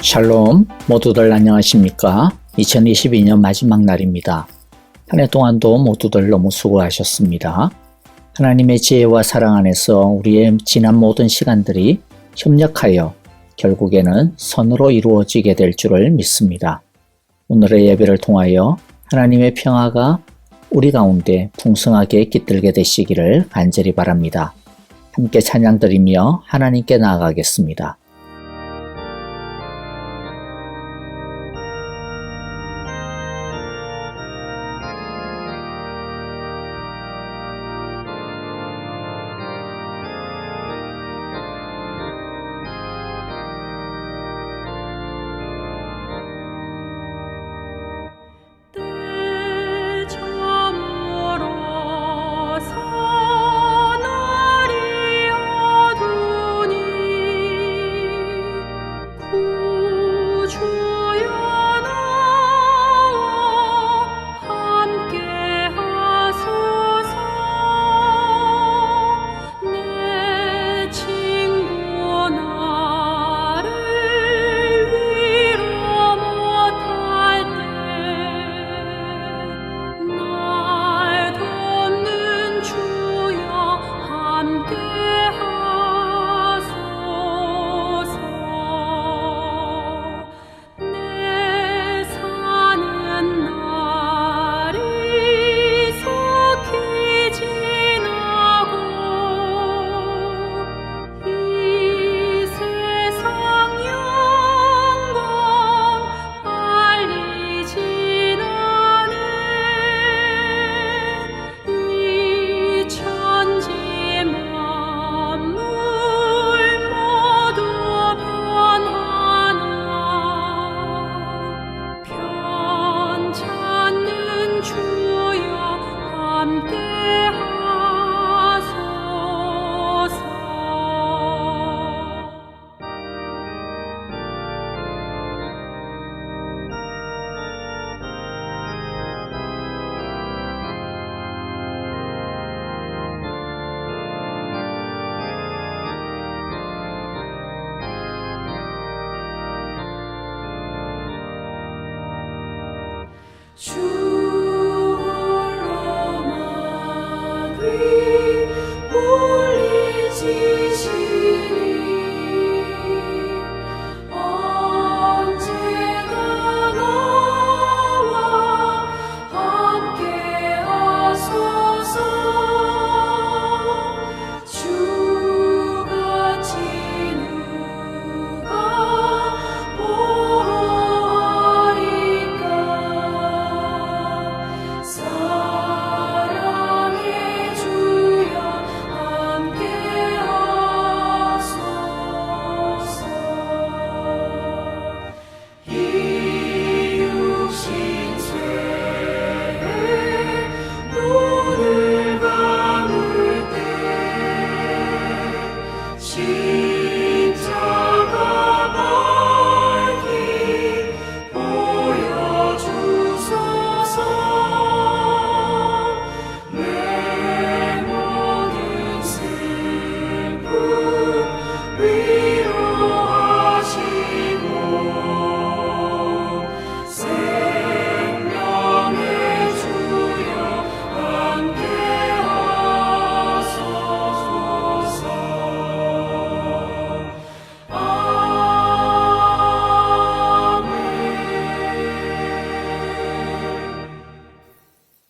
샬롬, 모두들 안녕하십니까? 2022년 마지막 날입니다. 한 해 동안도 모두들 너무 수고하셨습니다. 하나님의 지혜와 사랑 안에서 우리의 지난 모든 시간들이 협력하여 결국에는 선으로 이루어지게 될 줄을 믿습니다. 오늘의 예배를 통하여 하나님의 평화가 우리 가운데 풍성하게 깃들게 되시기를 간절히 바랍니다. 함께 찬양드리며 하나님께 나아가겠습니다.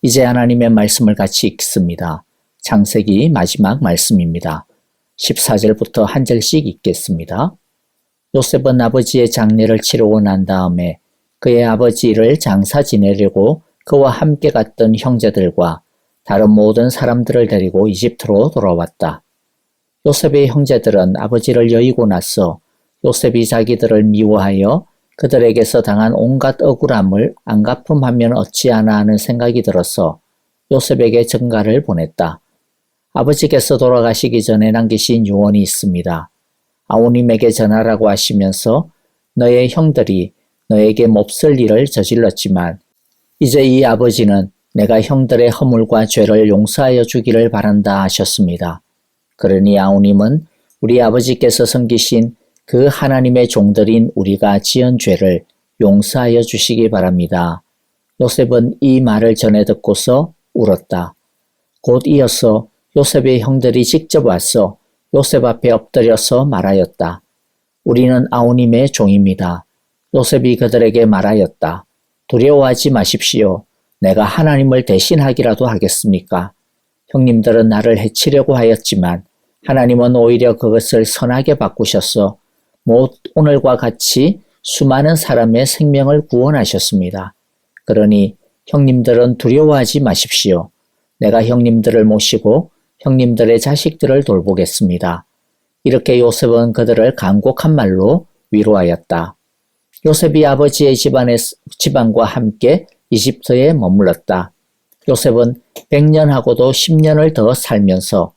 이제 하나님의 말씀을 같이 읽습니다. 창세기 마지막 말씀입니다. 14절부터 한 절씩 읽겠습니다. 요셉은 아버지의 장례를 치르고 난 다음에 그의 아버지를 장사 지내려고 그와 함께 갔던 형제들과 다른 모든 사람들을 데리고 이집트로 돌아왔다. 요셉의 형제들은 아버지를 여의고 나서 요셉이 자기들을 미워하여 그들에게서 당한 온갖 억울함을 안갚음하면 어찌하나 하는 생각이 들어서 요셉에게 전가를 보냈다. 아버지께서 돌아가시기 전에 남기신 유언이 있습니다. 아우님에게 전하라고 하시면서 너의 형들이 너에게 몹쓸 일을 저질렀지만 이제 이 아버지는 내가 형들의 허물과 죄를 용서하여 주기를 바란다 하셨습니다. 그러니 아우님은 우리 아버지께서 섬기신 그 하나님의 종들인 우리가 지은 죄를 용서하여 주시기 바랍니다. 요셉은 이 말을 전해 듣고서 울었다. 곧 이어서 요셉의 형들이 직접 와서 요셉 앞에 엎드려서 말하였다. 우리는 아우님의 종입니다. 요셉이 그들에게 말하였다. 두려워하지 마십시오. 내가 하나님을 대신하기라도 하겠습니까? 형님들은 나를 해치려고 하였지만 하나님은 오히려 그것을 선하게 바꾸셔서 오늘과 같이 수많은 사람의 생명을 구원하셨습니다. 그러니 형님들은 두려워하지 마십시오. 내가 형님들을 모시고 형님들의 자식들을 돌보겠습니다. 이렇게 요셉은 그들을 간곡한 말로 위로하였다. 요셉이 아버지의 집안과 함께 이집트에 머물렀다. 요셉은 100년하고도 10년을 더 살면서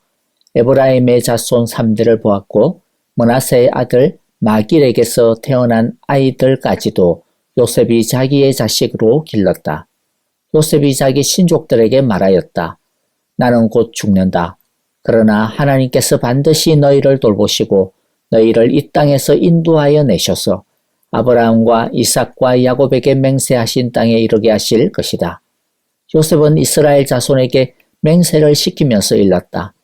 에브라임의 자손 3대를 보았고 므낫세의 아들 마길에게서 태어난 아이들까지도 요셉이 자기의 자식으로 길렀다. 요셉이 자기 신족들에게 말하였다. 나는 곧 죽는다. 그러나 하나님께서 반드시 너희를 돌보시고 너희를 이 땅에서 인도하여 내셔서 아브라함과 이삭과 야곱에게 맹세하신 땅에 이르게 하실 것이다. 요셉은 이스라엘 자손에게 맹세를 시키면서 일렀다.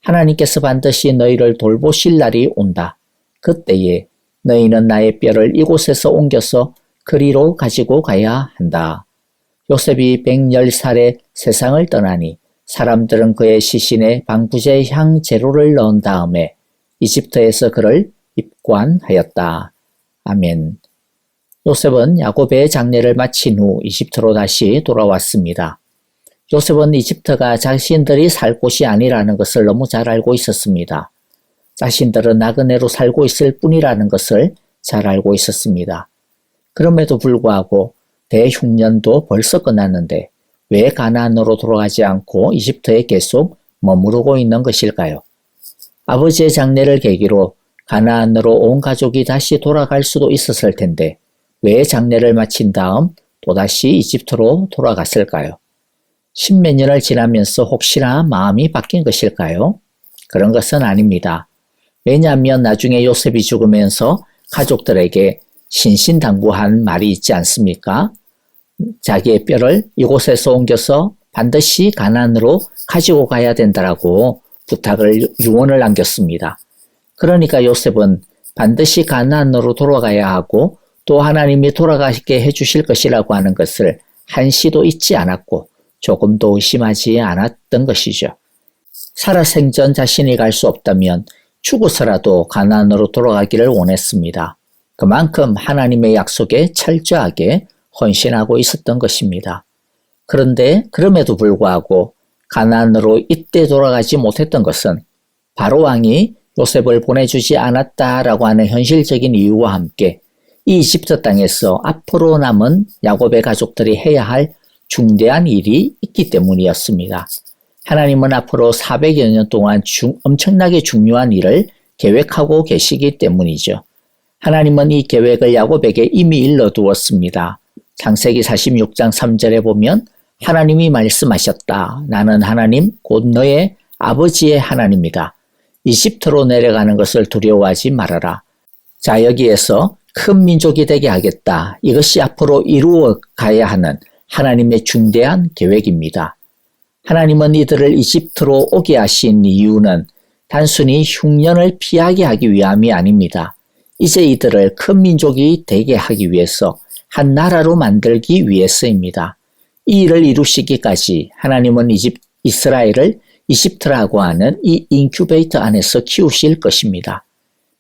하나님께서 반드시 너희를 돌보실 날이 온다. 그때에 너희는 나의 뼈를 이곳에서 옮겨서 그리로 가지고 가야 한다. 요셉이 110살에 세상을 떠나니 사람들은 그의 시신에 방부제 향 재료를 넣은 다음에 이집트에서 그를 입관하였다. 아멘. 요셉은 야곱의 장례를 마친 후 이집트로 다시 돌아왔습니다. 요셉은 이집트가 자신들이 살 곳이 아니라는 것을 너무 잘 알고 있었습니다. 자신들은 나그네로 살고 있을 뿐이라는 것을 잘 알고 있었습니다. 그럼에도 불구하고 대흉년도 벌써 끝났는데 왜 가나안으로 돌아가지 않고 이집트에 계속 머무르고 있는 것일까요? 아버지의 장례를 계기로 가나안으로 온 가족이 다시 돌아갈 수도 있었을 텐데 왜 장례를 마친 다음 또다시 이집트로 돌아갔을까요? 십몇 년을 지나면서 혹시나 마음이 바뀐 것일까요? 그런 것은 아닙니다. 왜냐하면 나중에 요셉이 죽으면서 가족들에게 신신당부한 말이 있지 않습니까? 자기의 뼈를 이곳에서 옮겨서 반드시 가나안으로 가지고 가야 된다라고 유언을 남겼습니다. 그러니까 요셉은 반드시 가나안으로 돌아가야 하고 또 하나님이 돌아가게 해주실 것이라고 하는 것을 한시도 잊지 않았고 조금도 의심하지 않았던 것이죠. 살아생전 자신이 갈 수 없다면 죽어서라도 가나안으로 돌아가기를 원했습니다. 그만큼 하나님의 약속에 철저하게 헌신하고 있었던 것입니다. 그런데 그럼에도 불구하고 가나안으로 이때 돌아가지 못했던 것은 바로 왕이 요셉을 보내주지 않았다라고 하는 현실적인 이유와 함께 이 이집트 땅에서 앞으로 남은 야곱의 가족들이 해야 할 중대한 일이 있기 때문이었습니다. 하나님은 앞으로 400여 년 동안 엄청나게 중요한 일을 계획하고 계시기 때문이죠. 하나님은 이 계획을 야곱에게 이미 일러두었습니다. 창세기 46장 3절에 보면 하나님이 말씀하셨다. 나는 하나님 곧 너의 아버지의 하나님이다. 이집트로 내려가는 것을 두려워하지 말아라. 자, 여기에서 큰 민족이 되게 하겠다. 이것이 앞으로 이루어 가야 하는 하나님의 중대한 계획입니다. 하나님은 이들을 이집트로 오게 하신 이유는 단순히 흉년을 피하게 하기 위함이 아닙니다. 이제 이들을 큰 민족이 되게 하기 위해서 한 나라로 만들기 위해서입니다. 이 일을 이루시기까지 하나님은 이스라엘을 이집트라고 하는 이 인큐베이터 안에서 키우실 것입니다.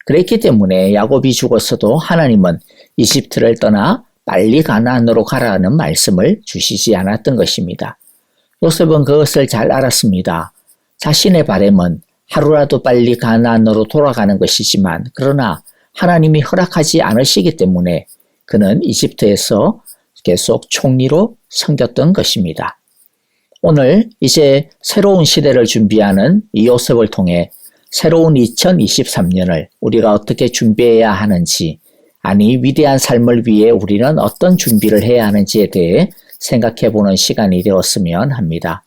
그랬기 때문에 야곱이 죽었어도 하나님은 이집트를 떠나 빨리 가나안으로 가라는 말씀을 주시지 않았던 것입니다. 요셉은 그것을 잘 알았습니다. 자신의 바람은 하루라도 빨리 가나안으로 돌아가는 것이지만 그러나 하나님이 허락하지 않으시기 때문에 그는 이집트에서 계속 총리로 섬겼던 것입니다. 오늘 이제 새로운 시대를 준비하는 이 요셉을 통해 새로운 2023년을 우리가 어떻게 준비해야 하는지, 아니 위대한 삶을 위해 우리는 어떤 준비를 해야 하는지에 대해 생각해보는 시간이 되었으면 합니다.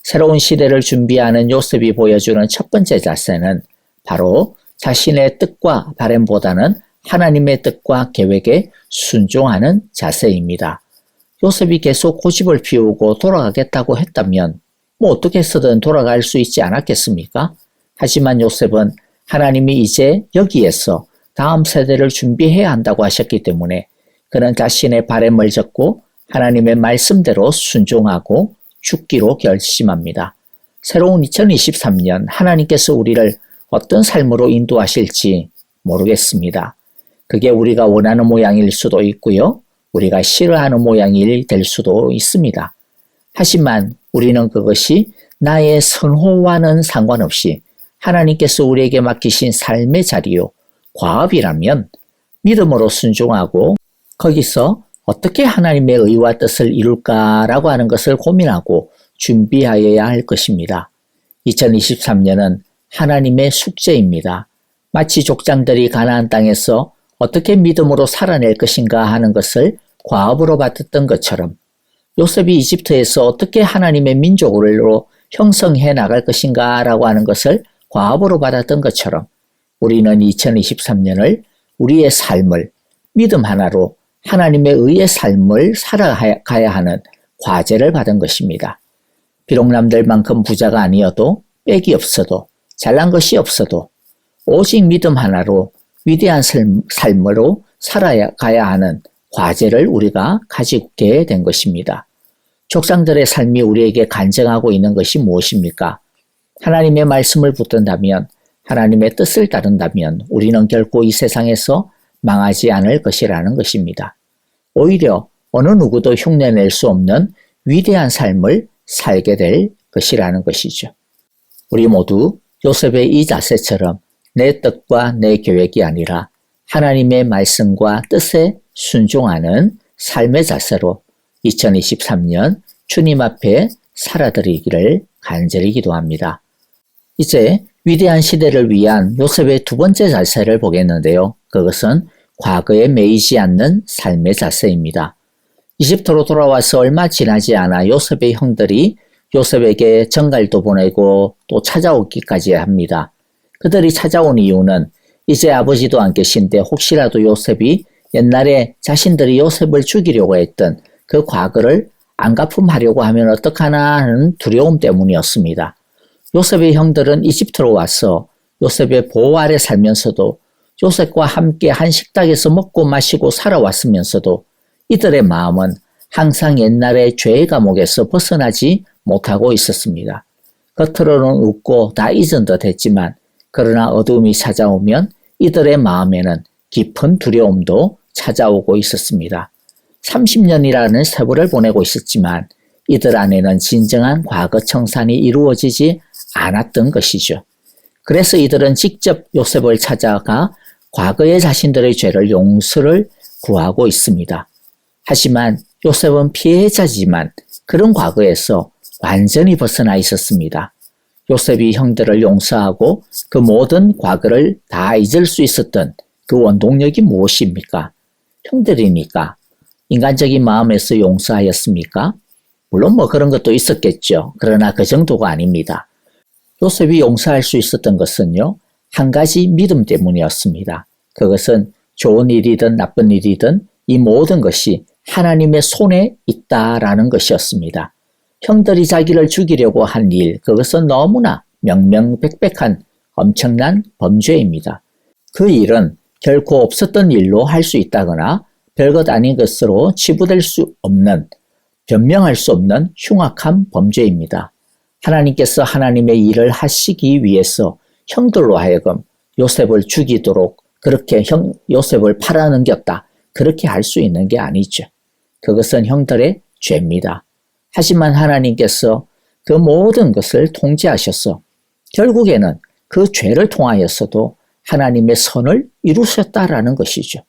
새로운 시대를 준비하는 요셉이 보여주는 첫 번째 자세는 바로 자신의 뜻과 바람보다는 하나님의 뜻과 계획에 순종하는 자세입니다. 요셉이 계속 고집을 피우고 돌아가겠다고 했다면 어떻게 해서든 돌아갈 수 있지 않았겠습니까? 하지만 요셉은 하나님이 이제 여기에서 다음 세대를 준비해야 한다고 하셨기 때문에 그는 자신의 바람을 접고 하나님의 말씀대로 순종하고 죽기로 결심합니다. 새로운 2023년 하나님께서 우리를 어떤 삶으로 인도하실지 모르겠습니다. 그게 우리가 원하는 모양일 수도 있고요. 우리가 싫어하는 모양이 될 수도 있습니다. 하지만 우리는 그것이 나의 선호와는 상관없이 하나님께서 우리에게 맡기신 삶의 자리요, 과업이라면 믿음으로 순종하고 거기서 어떻게 하나님의 의와 뜻을 이룰까라고 하는 것을 고민하고 준비하여야 할 것입니다. 2023년은 하나님의 숙제입니다. 마치 족장들이 가나안 땅에서 어떻게 믿음으로 살아낼 것인가 하는 것을 과업으로 받았던 것처럼 요셉이 이집트에서 어떻게 하나님의 민족으로 형성해 나갈 것인가 라고 하는 것을 과업으로 받았던 것처럼 우리는 2023년을 우리의 삶을 믿음 하나로 하나님의 의의 삶을 살아가야 하는 과제를 받은 것입니다. 비록 남들만큼 부자가 아니어도 빽이 없어도 잘난 것이 없어도 오직 믿음 하나로 위대한 삶으로 살아가야 하는 과제를 우리가 가지게 된 것입니다. 족장들의 삶이 우리에게 간증하고 있는 것이 무엇입니까? 하나님의 말씀을 붙든다면, 하나님의 뜻을 따른다면 우리는 결코 이 세상에서 망하지 않을 것이라는 것입니다. 오히려 어느 누구도 흉내낼 수 없는 위대한 삶을 살게 될 것이라는 것이죠. 우리 모두 요셉의 이 자세처럼 내 뜻과 내 계획이 아니라 하나님의 말씀과 뜻에 순종하는 삶의 자세로 2023년 주님 앞에 살아드리기를 간절히 기도합니다. 이제 위대한 시대를 위한 요셉의 두 번째 자세를 보겠는데요. 그것은 과거에 매이지 않는 삶의 자세입니다. 이집트로 돌아와서 얼마 지나지 않아 요셉의 형들이 요셉에게 전갈도 보내고 또 찾아오기까지 합니다. 그들이 찾아온 이유는 이제 아버지도 안 계신데 혹시라도 요셉이 옛날에 자신들이 요셉을 죽이려고 했던 그 과거를 안갚음하려고 하면 어떡하나 하는 두려움 때문이었습니다. 요셉의 형들은 이집트로 와서 요셉의 보호 아래 살면서도 요셉과 함께 한 식탁에서 먹고 마시고 살아왔으면서도 이들의 마음은 항상 옛날의 죄의 감옥에서 벗어나지 못하고 있었습니다. 겉으로는 웃고 다 잊은 듯 했지만 그러나 어둠이 찾아오면 이들의 마음에는 깊은 두려움도 찾아오고 있었습니다. 30년이라는 세월을 보내고 있었지만 이들 안에는 진정한 과거 청산이 이루어지지 않았던 것이죠. 그래서 이들은 직접 요셉을 찾아가 과거의 자신들의 죄를 용서를 구하고 있습니다. 하지만 요셉은 피해자지만 그런 과거에서 완전히 벗어나 있었습니다. 요셉이 형들을 용서하고 그 모든 과거를 다 잊을 수 있었던 그 원동력이 무엇입니까? 형들이니까. 인간적인 마음에서 용서하였습니까? 물론 그런 것도 있었겠죠. 그러나 그 정도가 아닙니다. 요셉이 용서할 수 있었던 것은요, 한 가지 믿음 때문이었습니다. 그것은 좋은 일이든 나쁜 일이든 이 모든 것이 하나님의 손에 있다라는 것이었습니다. 형들이 자기를 죽이려고 한 일, 그것은 너무나 명명백백한 엄청난 범죄입니다. 그 일은 결코 없었던 일로 할 수 있다거나 별것 아닌 것으로 치부될 수 없는, 변명할 수 없는 흉악한 범죄입니다. 하나님께서 하나님의 일을 하시기 위해서 형들로 하여금 요셉을 죽이도록 그렇게 요셉을 팔아넘겼다. 그렇게 할 수 있는 게 아니죠. 그것은 형들의 죄입니다. 하지만 하나님께서 그 모든 것을 통제하셔서 결국에는 그 죄를 통하여서도 하나님의 선을 이루셨다라는 것이죠.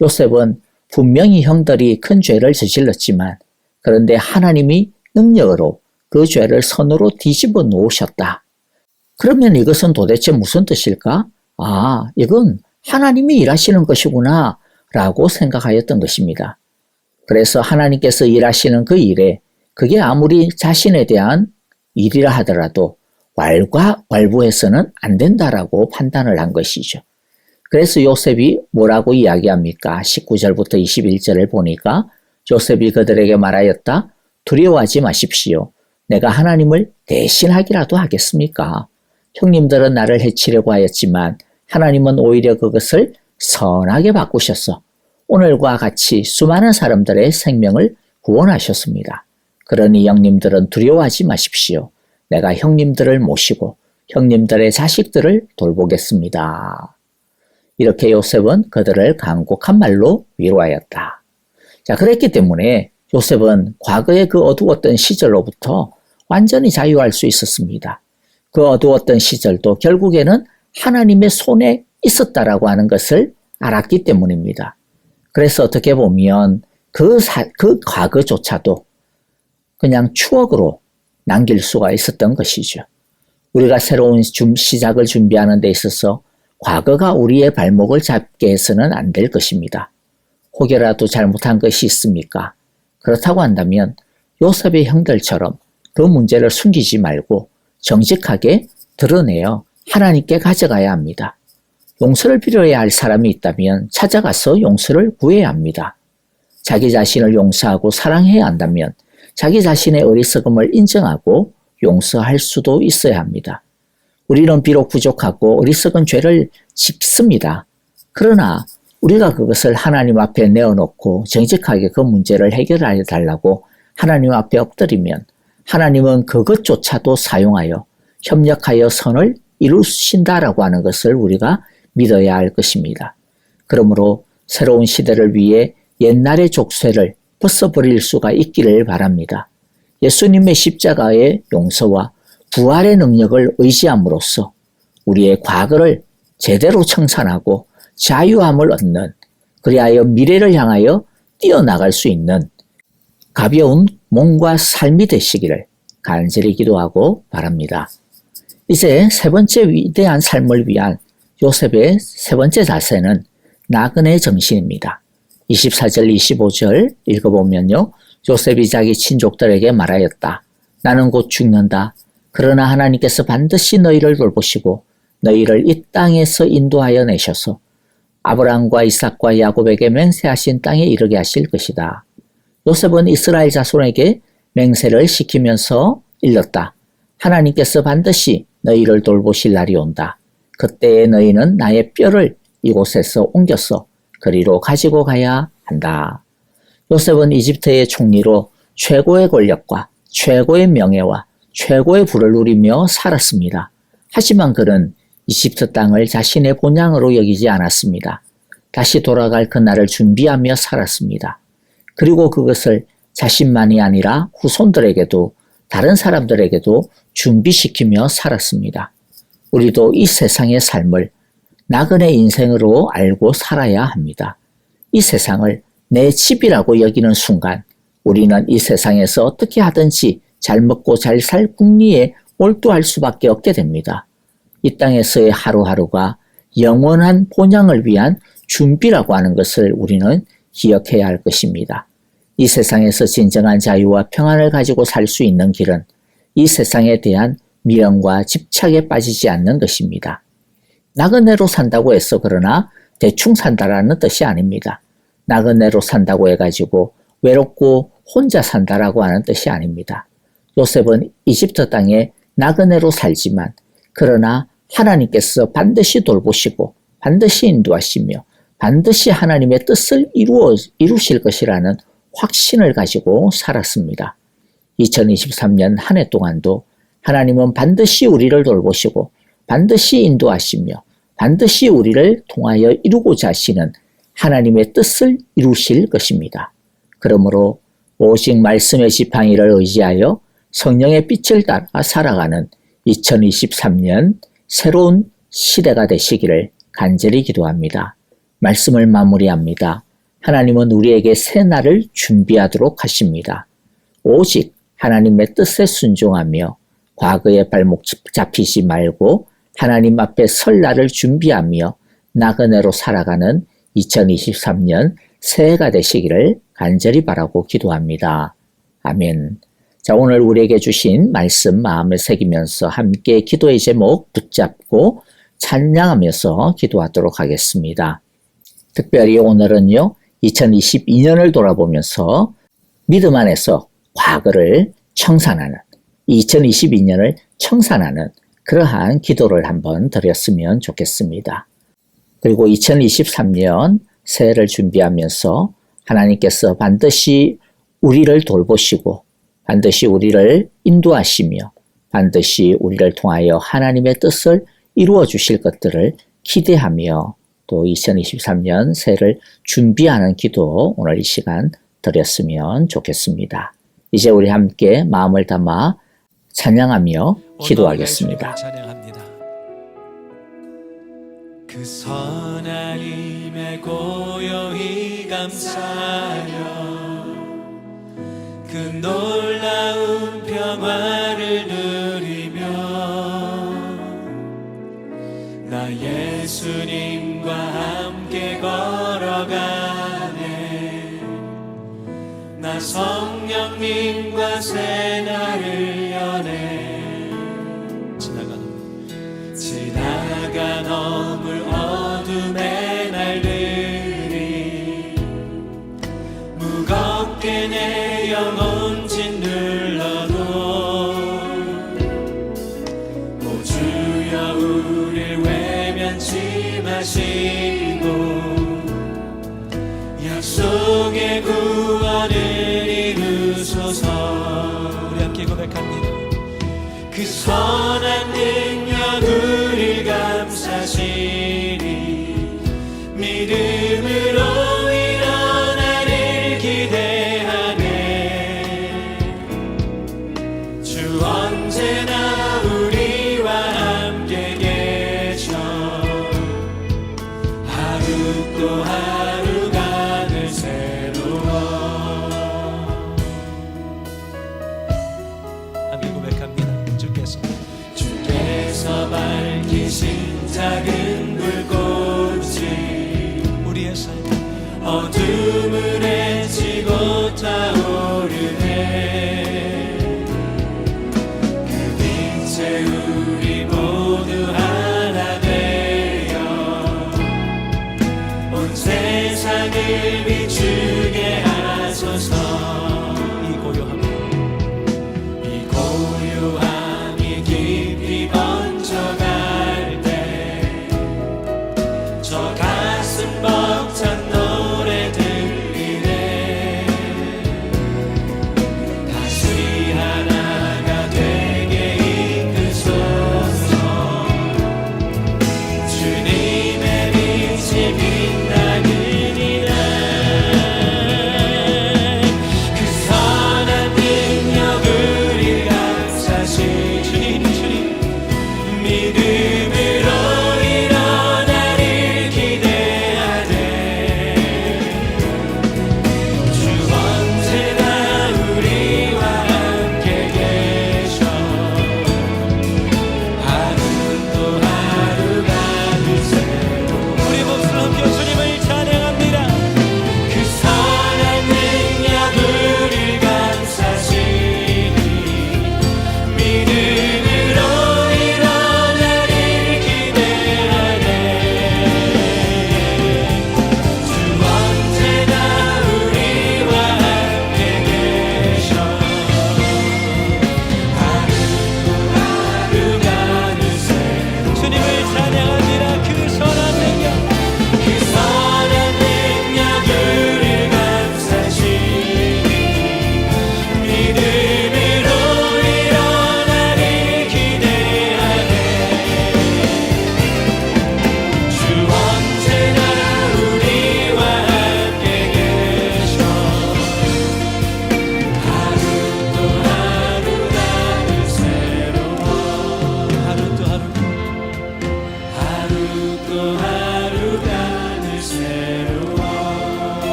요셉은 분명히 형들이 큰 죄를 저질렀지만 그런데 하나님이 능력으로 그 죄를 선으로 뒤집어 놓으셨다. 그러면 이것은 도대체 무슨 뜻일까? 아, 이건 하나님이 일하시는 것이구나 라고 생각하였던 것입니다. 그래서 하나님께서 일하시는 그 일에 그게 아무리 자신에 대한 일이라 하더라도 왈부해서는 안 된다라고 판단을 한 것이죠. 그래서 요셉이 뭐라고 이야기합니까? 19절부터 21절을 보니까 요셉이 그들에게 말하였다. 두려워하지 마십시오. 내가 하나님을 대신하기라도 하겠습니까? 형님들은 나를 해치려고 하였지만 하나님은 오히려 그것을 선하게 바꾸셔서 오늘과 같이 수많은 사람들의 생명을 구원하셨습니다. 그러니 형님들은 두려워하지 마십시오. 내가 형님들을 모시고 형님들의 자식들을 돌보겠습니다. 이렇게 요셉은 그들을 간곡한 말로 위로하였다. 자, 그랬기 때문에 요셉은 과거의 그 어두웠던 시절로부터 완전히 자유할 수 있었습니다. 그 어두웠던 시절도 결국에는 하나님의 손에 있었다라고 하는 것을 알았기 때문입니다. 그래서 어떻게 보면 그 과거조차도 그냥 추억으로 남길 수가 있었던 것이죠. 우리가 새로운 시작을 준비하는 데 있어서 과거가 우리의 발목을 잡게 해서는 안 될 것입니다. 혹여라도 잘못한 것이 있습니까? 그렇다고 한다면 요셉의 형들처럼 그 문제를 숨기지 말고 정직하게 드러내어 하나님께 가져가야 합니다. 용서를 빌어야 할 사람이 있다면 찾아가서 용서를 구해야 합니다. 자기 자신을 용서하고 사랑해야 한다면 자기 자신의 어리석음을 인정하고 용서할 수도 있어야 합니다. 우리는 비록 부족하고 어리석은 죄를 짓습니다. 그러나 우리가 그것을 하나님 앞에 내어놓고 정직하게 그 문제를 해결하여 달라고 하나님 앞에 엎드리면 하나님은 그것조차도 사용하여 협력하여 선을 이루신다라고 하는 것을 우리가 믿어야 할 것입니다. 그러므로 새로운 시대를 위해 옛날의 족쇄를 벗어버릴 수가 있기를 바랍니다. 예수님의 십자가의 용서와 부활의 능력을 의지함으로써 우리의 과거를 제대로 청산하고 자유함을 얻는, 그리하여 미래를 향하여 뛰어나갈 수 있는 가벼운 몸과 삶이 되시기를 간절히 기도하고 바랍니다. 이제 세 번째 위대한 삶을 위한 요셉의 세 번째 자세는 나그네 정신입니다. 24절 25절 읽어보면요. 요셉이 자기 친족들에게 말하였다. 나는 곧 죽는다. 그러나 하나님께서 반드시 너희를 돌보시고 너희를 이 땅에서 인도하여 내셔서 아브라함과 이삭과 야곱에게 맹세하신 땅에 이르게 하실 것이다. 요셉은 이스라엘 자손에게 맹세를 시키면서 일렀다. 하나님께서 반드시 너희를 돌보실 날이 온다. 그때에 너희는 나의 뼈를 이곳에서 옮겨서 그리로 가지고 가야 한다. 요셉은 이집트의 총리로 최고의 권력과 최고의 명예와 최고의 부를 누리며 살았습니다. 하지만 그는 이집트 땅을 자신의 본향으로 여기지 않았습니다. 다시 돌아갈 그날을 준비하며 살았습니다. 그리고 그것을 자신만이 아니라 후손들에게도 다른 사람들에게도 준비시키며 살았습니다. 우리도 이 세상의 삶을 나그네 인생으로 알고 살아야 합니다. 이 세상을 내 집이라고 여기는 순간 우리는 이 세상에서 어떻게 하든지 잘 먹고 잘 살 궁리에 몰두할 수밖에 없게 됩니다. 이 땅에서의 하루하루가 영원한 본향을 위한 준비라고 하는 것을 우리는 기억해야 할 것입니다. 이 세상에서 진정한 자유와 평안을 가지고 살 수 있는 길은 이 세상에 대한 미련과 집착에 빠지지 않는 것입니다. 나그네로 산다고 해서 그러나 대충 산다라는 뜻이 아닙니다. 나그네로 산다고 해가지고 외롭고 혼자 산다라고 하는 뜻이 아닙니다. 요셉은 이집트 땅에 나그네로 살지만 그러나 하나님께서 반드시 돌보시고 반드시 인도하시며 반드시 하나님의 뜻을 이루실 것이라는 확신을 가지고 살았습니다. 2023년 한 해 동안도 하나님은 반드시 우리를 돌보시고 반드시 인도하시며 반드시 우리를 통하여 이루고자 하시는 하나님의 뜻을 이루실 것입니다. 그러므로 오직 말씀의 지팡이를 의지하여 성령의 빛을 따라 살아가는 2023년 새로운 시대가 되시기를 간절히 기도합니다. 말씀을 마무리합니다. 하나님은 우리에게 새 날을 준비하도록 하십니다. 오직 하나님의 뜻에 순종하며 과거의 발목 잡히지 말고 하나님 앞에 설 날을 준비하며 나그네로 살아가는 2023년 새해가 되시기를 간절히 바라고 기도합니다. 아멘. 자, 오늘 우리에게 주신 말씀 마음에 새기면서 함께 기도의 제목 붙잡고 찬양하면서 기도하도록 하겠습니다. 특별히 오늘은요, 2022년을 돌아보면서 믿음 안에서 과거를 청산하는, 2022년을 청산하는 그러한 기도를 한번 드렸으면 좋겠습니다. 그리고 2023년 새해를 준비하면서 하나님께서 반드시 우리를 돌보시고 반드시 우리를 인도하시며 반드시 우리를 통하여 하나님의 뜻을 이루어 주실 것들을 기대하며 또 2023년 새해를 준비하는 기도 오늘 이 시간 드렸으면 좋겠습니다. 이제 우리 함께 마음을 담아 찬양하며 기도하겠습니다. 그 선하심에 고요히 감사하여 그 놀라운 평화를 누리며 나 예수님과 함께 걸어가네. 나 성령님과 새날을 여네. 지나가 넘을 어둠의 날들이 무겁게 내 영혼 짓눌러도 오 주여 우릴 외면치 마시고 약속의 구원을 이루소서. 우리 함께 고백합니다. 그 선한 능력 우리 감사시니 믿음으로 일어나를 기대하네. 주 언제나 우리와 함께 계셔. 하루 또 하루가 늘 새로워. 함께 고백합니다. 주께서 밝히신 작은 불꽃이 우리의 삶 어둠을